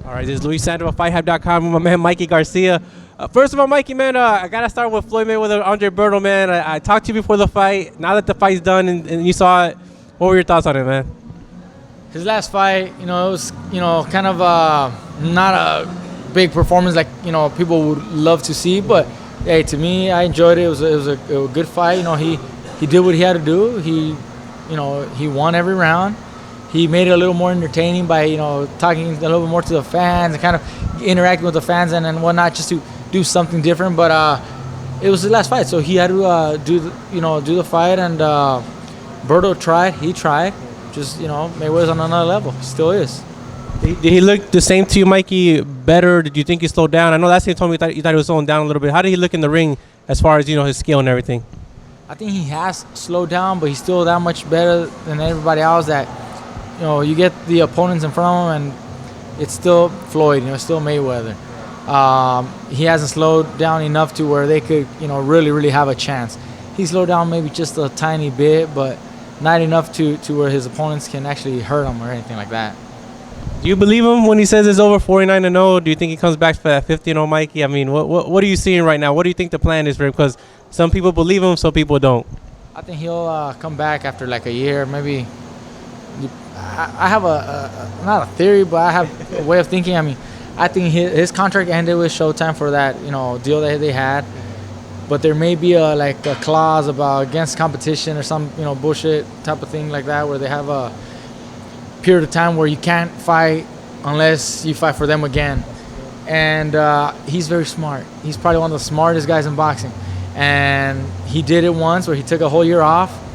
All right, this is Luis Sandro of FightHype.com with my man Mikey Garcia. First of all, Mikey, man, I got to start with Floyd Mayweather, Andre Berto, man. I talked to you before the fight. Now that the fight's done and you saw it, what were your thoughts on it, man? His last fight, it was, kind of not a big performance like, people would love to see. But, hey, to me, I enjoyed it. It was a good fight. He did what he had to do. He won every round. He made it a little more entertaining by, talking a little bit more to the fans and kind of interacting with the fans and whatnot, just to do something different. But it was his last fight, so he had to do the fight. And Berto tried. He tried. Just Mayweather's on another level. He still is. Did he look the same to you, Mikey? Better? Did you think he slowed down? I know last time you told me you thought he was slowing down a little bit. How did he look in the ring as far as his skill and everything? I think he has slowed down, but he's still that much better than everybody else. That you get the opponents in front of him, and it's still Floyd. It's still Mayweather. He hasn't slowed down enough to where they could, really, really have a chance. He slowed down maybe just a tiny bit, but not enough to where his opponents can actually hurt him or anything like that. Do you believe him when he says it's over 49-0? Do you think he comes back for that 50-0, Mikey? I mean, what are you seeing right now? What do you think the plan is for him? Because some people believe him, some people don't. I think he'll come back after like a year, maybe. I have not a theory, but I have a way of thinking. I mean, I think his contract ended with Showtime for that deal that they had, but there may be a clause about against competition or some bullshit type of thing like that, where they have a period of time where you can't fight unless you fight for them again. And he's very smart. He's probably one of the smartest guys in boxing, and he did it once where he took a whole year off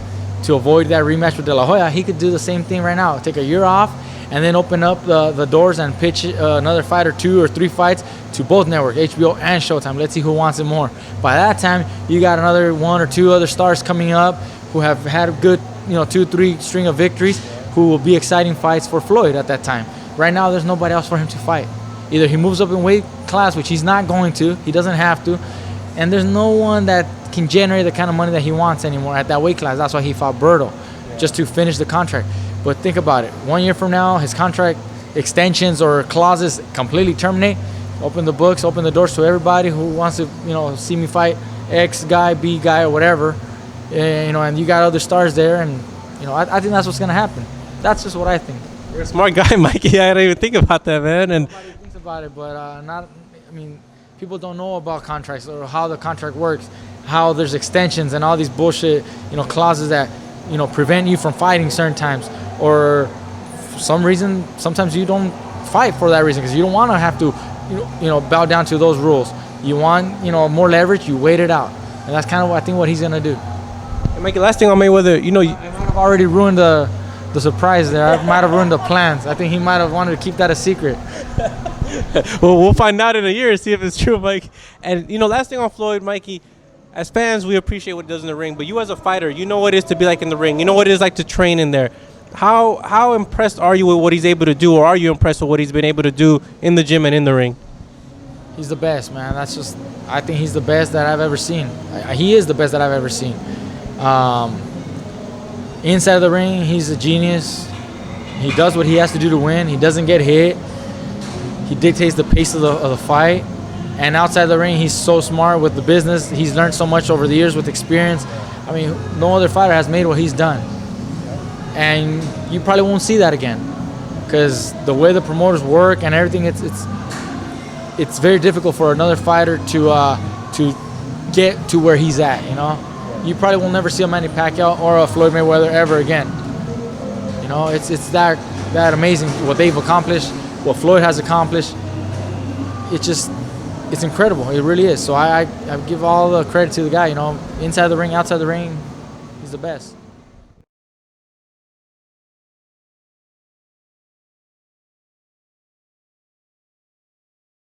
to avoid that rematch with De La Hoya. He could do the same thing right now. Take a year off and then open up the doors and pitch another fight or 2 or 3 fights to both networks, HBO and Showtime. Let's see who wants it more. By that time, you got another 1 or 2 other stars coming up who have had a good 2 3 string of victories, who will be exciting fights for Floyd at that time. Right now, there's nobody else for him to fight. Either he moves up in weight class, which he's not going to. He doesn't have to. And there's no one that can generate the kind of money that he wants anymore at that weight class. That's why he fought Berto, just to finish the contract. But think about it. 1 year from now, his contract extensions or clauses completely terminate. Open the books, open the doors to everybody who wants to, see me fight X guy, B guy, or whatever. And you got other stars there, and I think that's what's gonna happen. That's just what I think. You're a smart guy, Mikey. I didn't even think about that, man. And nobody thinks about it, but people don't know about contracts or how the contract works, how there's extensions and all these bullshit, clauses that, prevent you from fighting certain times, or for some reason, sometimes you don't fight for that reason because you don't want to have to, bow down to those rules. You want, more leverage, you wait it out. And that's kind of, I think, what he's going to do. And Mikey, last thing on Mayweather, I might have already ruined the surprise there. I might have ruined the plans. I think he might have wanted to keep that a secret. Well, we'll find out in a year and see if it's true, Mike. And, last thing on Floyd, Mikey, as fans, we appreciate what he does in the ring. But you as a fighter, you know what it is to be like in the ring. You know what it is like to train in there. How impressed are you with what he's able to do, or are you impressed with what he's been able to do in the gym and in the ring? He's the best, man. I think he's the best that I've ever seen. He is the best that I've ever seen. Inside of the ring, he's a genius. He does what he has to do to win. He doesn't get hit. He dictates the pace of the fight. And outside the ring, he's so smart with the business. He's learned so much over the years with experience. I mean, no other fighter has made what he's done. And you probably won't see that again, because the way the promoters work and everything, it's very difficult for another fighter to get to where he's at. You probably will never see a Manny Pacquiao or a Floyd Mayweather ever again. It's that amazing what they've accomplished, what Floyd has accomplished. It's incredible. It really is. So I give all the credit to the guy. Inside the ring, outside the ring, he's the best.